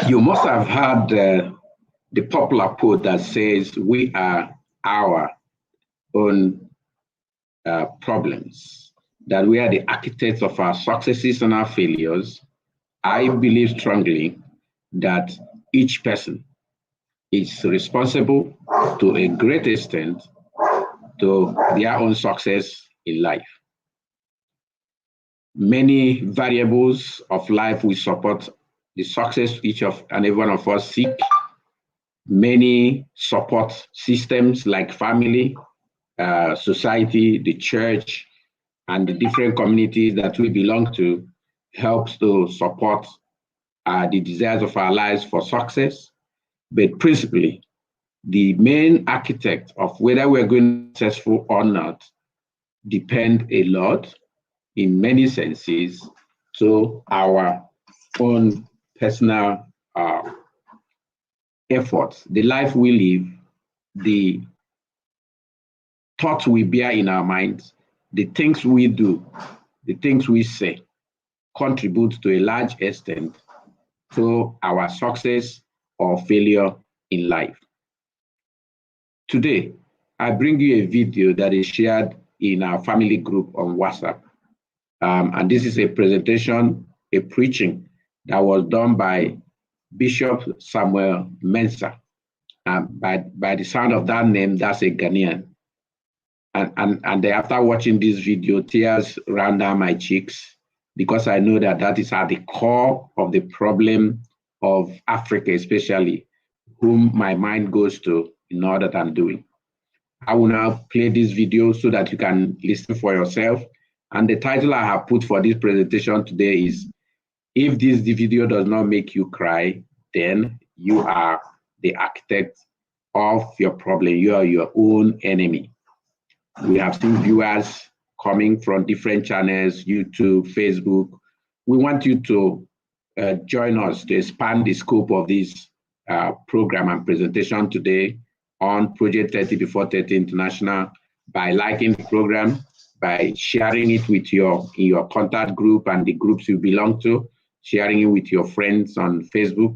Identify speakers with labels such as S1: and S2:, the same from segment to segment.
S1: You must have heard the popular quote that says, "We are our own problems," that we are the architects of our successes and our failures. I believe strongly that each person is responsible to a great extent to their own success in life. Many variables of life will support the success each of and every one of us seek. Many support systems like family, society, the church, and the different communities that we belong to helps to support the desires of our lives for success. But principally, the main architect of whether we're going to be successful or not depend a lot, in many senses, to our own personal efforts, the life we live, the thoughts we bear in our minds, the things we do, the things we say, contribute to a large extent to our success or failure in life. Today, I bring you a video that is shared in our family group on WhatsApp. And this is a presentation, a preaching that was done by Bishop Mensah. By the sound of that name, that's a Ghanaian. And after watching this video, tears ran down my cheeks, because I know that that is at the core of the problem of Africa, especially, whom my mind goes to in all that I'm doing. I will now play this video so that you can listen for yourself. And the title I have put for this presentation today is, "If this video does not make you cry, then you are the architect of your problem. You are your own enemy." We have seen viewers coming from different channels, YouTube, Facebook. We want you to join us to expand the scope of this program and presentation today on Project 30 Before 30 International by liking the program, by sharing it with in your contact group and the groups you belong to, sharing it with your friends on Facebook,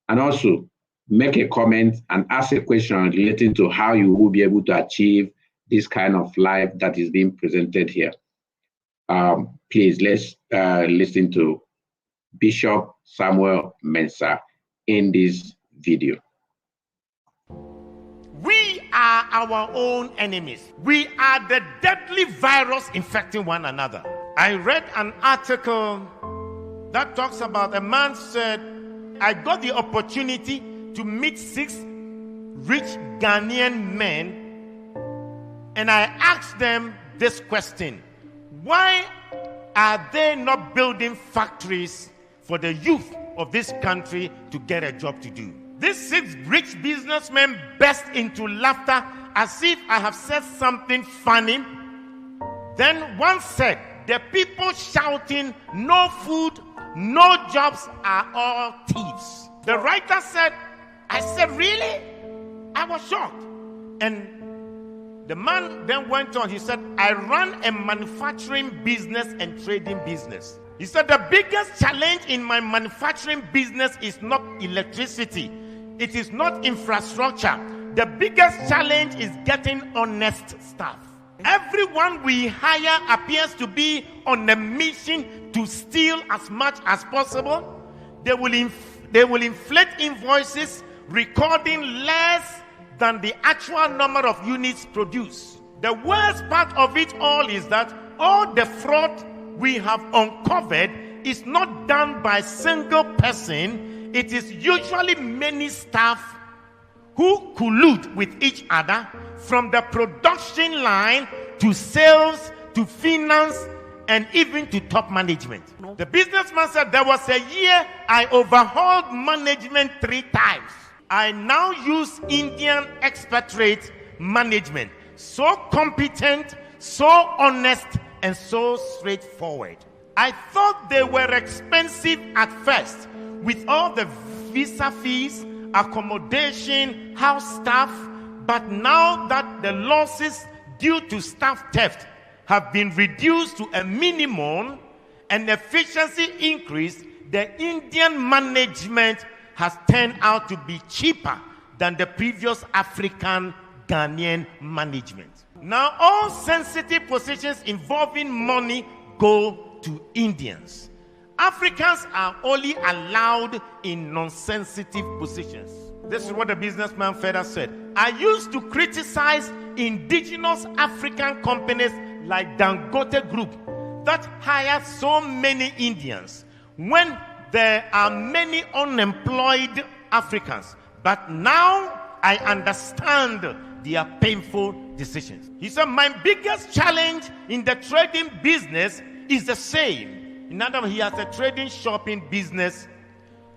S1: and also make a comment and ask a question relating to how you will be able to achieve this kind of life that is being presented here. Please, let's listen to Bishop Mensah in this video.
S2: We are our own enemies. We are the deadly virus infecting one another. I read an article that talks about a man said, "I got the opportunity to meet 6 rich Ghanaian men, and I asked them this question: why are they not building factories for the youth of this country to get a job to do?" These 6 rich businessmen burst into laughter as if I have said something funny. Then one said, "The people shouting, 'No food, no jobs,' are all thieves." The writer said, "I said, really?" I was shocked. And the man then went on. He said, "I run a manufacturing business and trading business." He said, "The biggest challenge in my manufacturing business is not electricity. It is not infrastructure. The biggest challenge is getting honest staff. Everyone we hire appears to be on a mission to steal as much as possible. They will inflate invoices, recording less than the actual number of units produced. The worst part of it all is that all the fraud we have uncovered is not done by a single person. It is usually many staff who collude with each other, from the production line to sales to finance and even to top management." The businessman said, "There was a year I overhauled management 3 times. I now use Indian expatriate management. So competent, so honest, and so straightforward. I thought they were expensive at first, with all the visa fees, accommodation, house staff. But now that the losses due to staff theft have been reduced to a minimum and efficiency increased, the Indian management has turned out to be cheaper than the previous African Ghanaian management. Now, all sensitive positions involving money go to Indians. Africans are only allowed in non-sensitive positions. This is what the businessman further said. I used to criticize indigenous African companies like Dangote Group that hire so many Indians when there are many unemployed Africans. But now I understand their painful decisions. He said, my biggest challenge in the trading business is the same. In other words, he has a trading shopping business,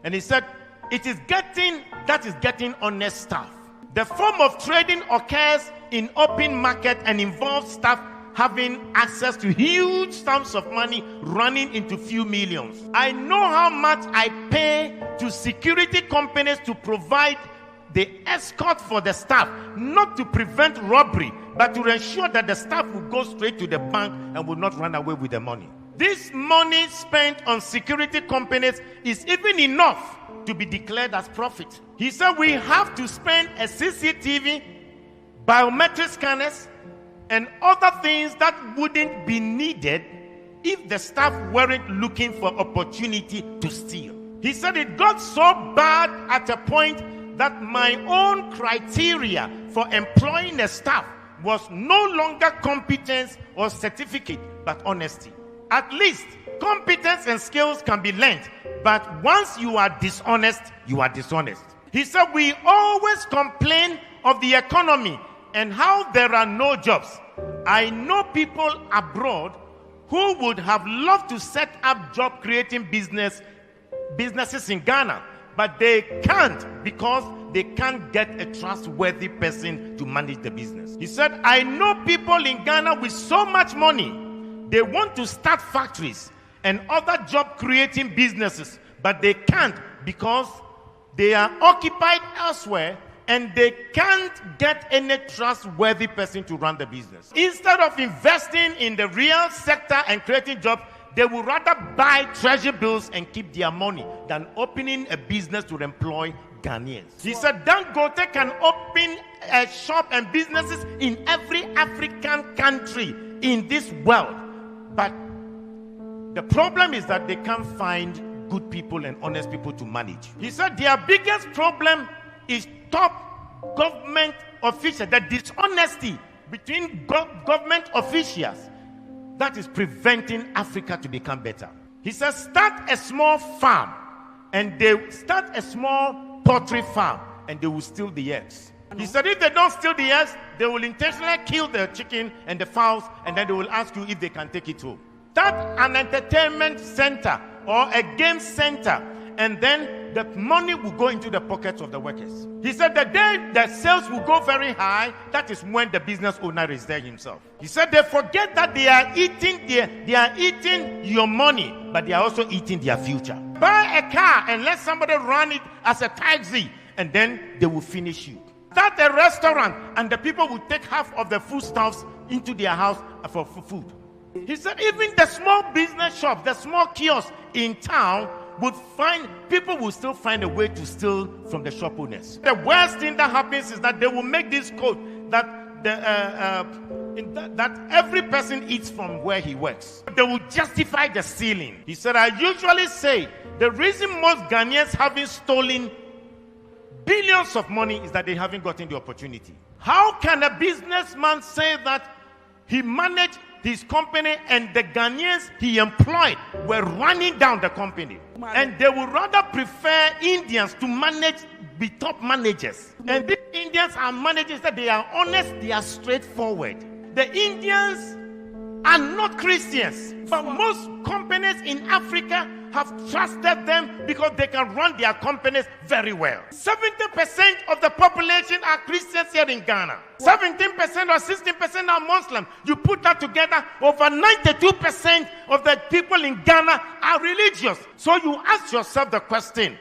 S2: and he said, it is getting honest staff. The form of trading occurs in open market and involves staff having access to huge sums of money running into few millions. I know how much I pay to security companies to provide the escort for the staff, not to prevent robbery, but to ensure that the staff will go straight to the bank and will not run away with the money. This money spent on security companies is even enough to be declared as profit. He said we have to spend a CCTV, biometric scanners, and other things that wouldn't be needed if the staff weren't looking for opportunity to steal. He said it got so bad at a point that my own criteria for employing a staff was no longer competence or certificate, but honesty. At least competence and skills can be learned, but once you are dishonest, you are dishonest. He said we always complain of the economy and how there are no jobs. I know people abroad who would have loved to set up job creating businesses in Ghana, but they can't because they can't get a trustworthy person to manage the business. He said, I know people in Ghana with so much money, they want to start factories and other job creating businesses, but they can't because they are occupied elsewhere and they can't get any trustworthy person to run the business. Instead of investing in the real sector and creating jobs, they would rather buy treasury bills and keep their money than opening a business to employ Ghanaians. He said Dangote can open a shop and businesses in every African country in this world, but the problem is that they can't find good people and honest people to manage. He said their biggest problem is top government officials, the dishonesty between government officials that is preventing Africa to become better. He says start a small farm and they start a small poultry farm and they will steal the eggs. He said if they don't steal the eggs, they will intentionally kill the chicken and the fowls and then they will ask you if they can take it home. Start an entertainment center or a game center and then the money will go into the pockets of the workers. He said the day the sales will go very high, that is when the business owner is there himself. He said they forget that they are eating your money, but they are also eating their future. Buy a car and let somebody run it as a taxi, and then they will finish you. Start a restaurant, and the people will take half of the foodstuffs into their house for food. He said even the small business shops, the small kiosks in town people will still find a way to steal from the shop owners. The worst thing that happens is that they will make this code that that every person eats from where he works. They will justify the stealing. He said, I usually say the reason most Ghanaians haven't stolen billions of money is that they haven't gotten the opportunity. How can a businessman say that he managed his company and the Ghanaians he employed were running down the company? And they would rather prefer Indians to be top managers. And these Indians are managers that they are honest, they are straightforward. The Indians are not Christians, but most companies in Africa have trusted them because they can run their companies very well. 70% of the population are Christians here in Ghana. 17% or 16% are Muslim. You put that together, over 92% of the people in Ghana are religious. So you ask yourself the question,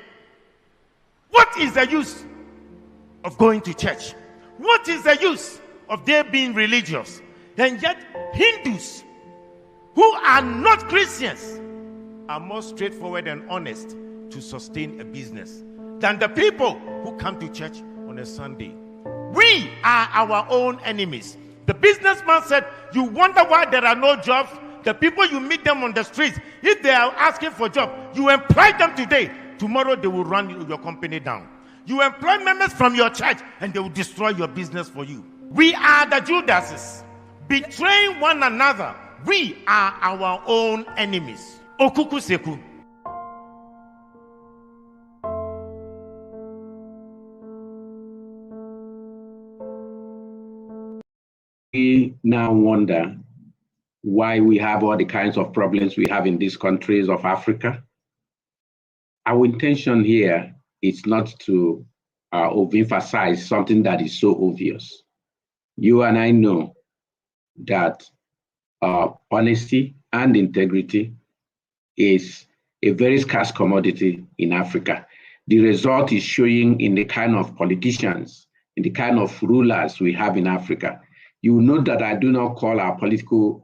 S2: what is the use of going to church? What is the use of their being religious? And yet Hindus who are not Christians are more straightforward and honest to sustain a business than the people who come to church on a Sunday. We are our own enemies. The businessman said, you wonder why there are no jobs? The people you meet them on the streets, if they are asking for job, you employ them today. Tomorrow they will run your company down. You employ members from your church and they will destroy your business for you. We are the Judases, betraying one another. We are our own enemies. Okuku seku.
S1: We now wonder why we have all the kinds of problems we have in these countries of Africa. Our intention here is not to overemphasize something that is so obvious. You and I know that honesty and integrity is a very scarce commodity in Africa. The result is showing in the kind of politicians, in the kind of rulers we have in Africa. You will note that I do not call our political,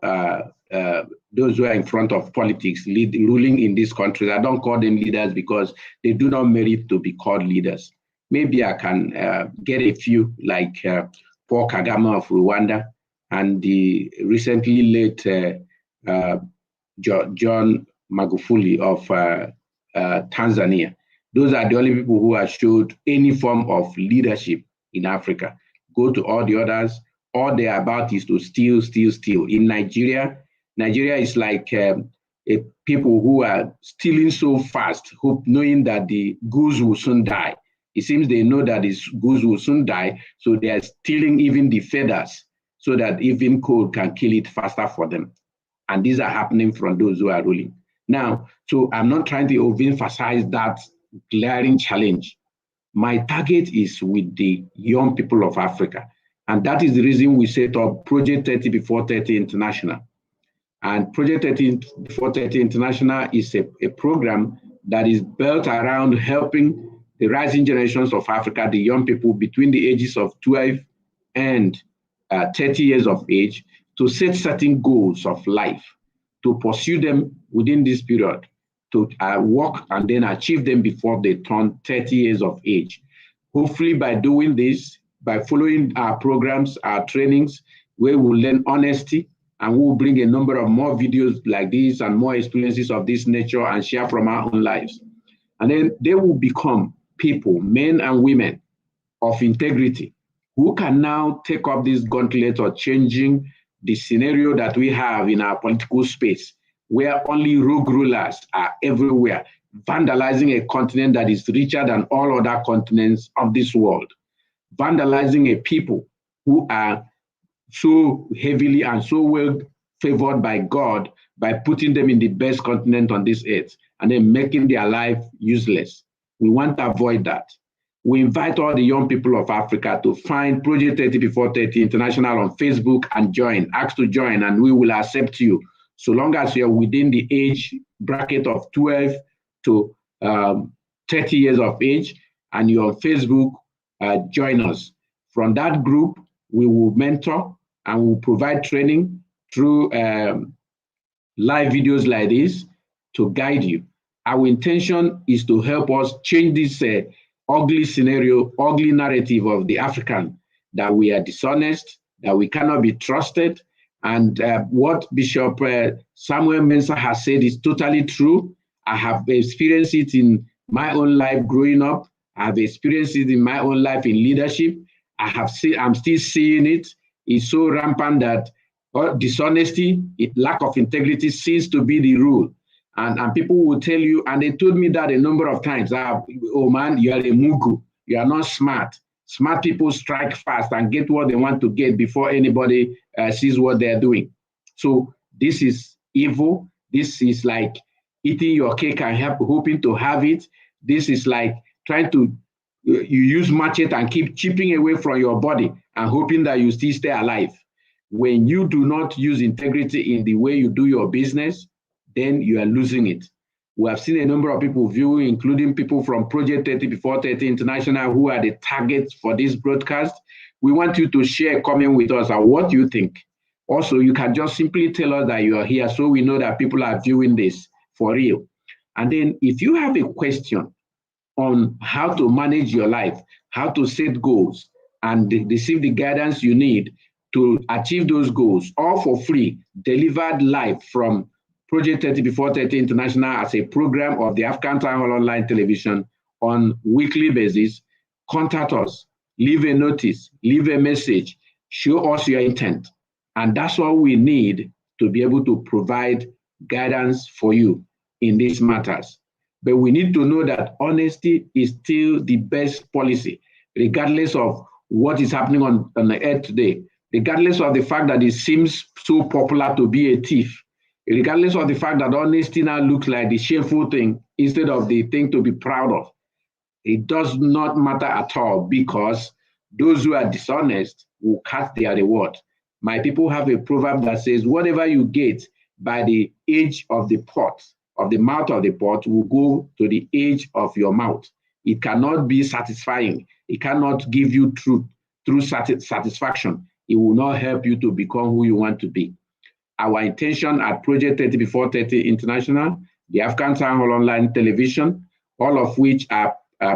S1: those who are in front of politics, ruling in this country. I don't call them leaders because they do not merit to be called leaders. Maybe I can get a few like Paul Kagame of Rwanda and the recently late John Magufuli of Tanzania. Those are the only people who have showed any form of leadership in Africa. Go to all the others. All they're about is to steal, steal, steal. In Nigeria, Nigeria is like people who are stealing so fast, knowing that the goose will soon die. It seems they know that the goose will soon die, so they are stealing even the feathers so that even cold can kill it faster for them. And these are happening from those who are ruling. Now, so I'm not trying to overemphasize that glaring challenge. My target is with the young people of Africa. And that is the reason we set up Project 30 Before 30 International. And Project 30 Before 30 International is a program that is built around helping the rising generations of Africa, the young people between the ages of 12 and 30 years of age, to set certain goals of life, to pursue them within this period, to work and then achieve them before they turn 30 years of age. Hopefully by doing this, by following our programs, our trainings, where we'll learn honesty, and we'll bring a number of more videos like this and more experiences of this nature and share from our own lives. And then they will become people, men and women of integrity, who can now take up this gauntlet of changing the scenario that we have in our political space, where only rogue rulers are everywhere, vandalizing a continent that is richer than all other continents of this world. Vandalizing a people who are so heavily and so well favored by God by putting them in the best continent on this earth and then making their life useless. We want to avoid that. We invite all the young people of Africa to find Project 30 Before 30 International on Facebook and join, ask to join, and we will accept you so long as you're within the age bracket of 12 to 30 years of age and you're on Facebook. Join us. From that group, we will mentor and we'll provide training through live videos like this to guide you. Our intention is to help us change this ugly scenario, ugly narrative of the African, that we are dishonest, that we cannot be trusted. And what Bishop Samuel Mensah has said is totally true. I have experienced it in my own life growing up. I have experienced it in my own life in leadership. I'm still seeing it. It's so rampant that dishonesty, lack of integrity seems to be the rule. And people will tell you, and they told me that a number of times, oh man, you are a mugu. You are not smart. Smart people strike fast and get what they want to get before anybody sees what they're doing. So this is evil. This is like eating your cake and hoping to have it. This is like trying to, you use machete and keep chipping away from your body and hoping that you still stay alive. When you do not use integrity in the way you do your business, then you are losing it. We have seen a number of people viewing, including people from Project 30 Before 30 International, who are the targets for this broadcast. We want you to share a comment with us on what you think. Also, you can just simply tell us that you are here so we know that people are viewing this for real. And then if you have a question on how to manage your life, how to set goals, and receive the guidance you need to achieve those goals, all for free, delivered live from Project 30 Before 30 International as a program of the African Town Hall Online Television on weekly basis. Contact us, leave a notice, leave a message, show us your intent. And that's all we need to be able to provide guidance for you in these matters. But we need to know that honesty is still the best policy, regardless of what is happening on the earth today, regardless of the fact that it seems so popular to be a thief, regardless of the fact that honesty now looks like the shameful thing instead of the thing to be proud of. It does not matter at all, because those who are dishonest will catch their reward. My people have a proverb that says, whatever you get by the edge of the pot, of the mouth of the pot, will go to the edge of your mouth. It cannot be satisfying. It cannot give you true satisfaction. It will not help you to become who you want to be. Our intention at Project 30 Before 30 International, the African Town Hall Online Television, all of which are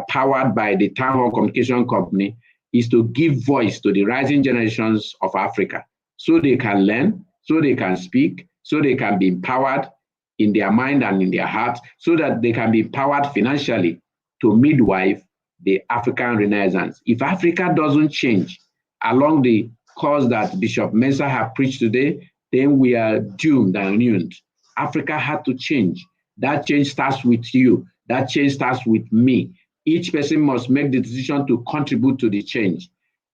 S1: powered by the Town Hall Communication Company, is to give voice to the rising generations of Africa, so they can learn, so they can speak, so they can be empowered in their mind and in their heart, so that they can be empowered financially to midwife the African Renaissance. If Africa doesn't change along the course that Bishop Mensah has preached today, then we are doomed and ruined. Africa had to change. That change starts with you. That change starts with me. Each person must make the decision to contribute to the change.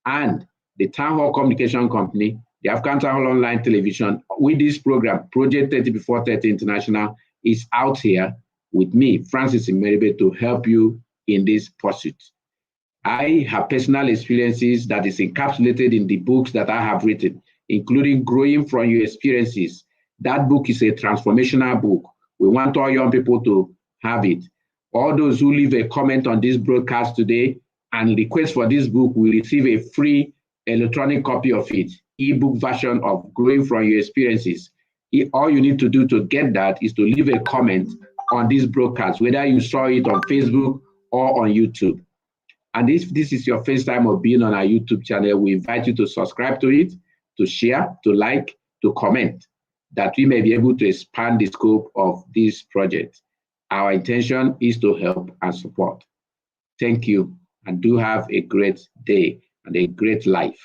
S1: And the Town Hall Communication Company, the African Town Hall Online Television, with this program, Project 30 Before 30 International, is out here with me, Francis Imeribe, to help you in this pursuit. I have personal experiences that is encapsulated in the books that I have written, including Growing from Your Experiences. That book is a transformational book. We want all young people to have it. All those who leave a comment on this broadcast today and request for this book will receive a free electronic copy of it, ebook version of Growing from Your Experiences. All you need to do to get that is to leave a comment on this broadcast, whether you saw it on Facebook or on YouTube. And if this is your first time of being on our YouTube channel, we invite you to subscribe to it, to share, to like, to comment, that we may be able to expand the scope of this project. Our intention is to help and support. Thank you, and do have a great day and a great life.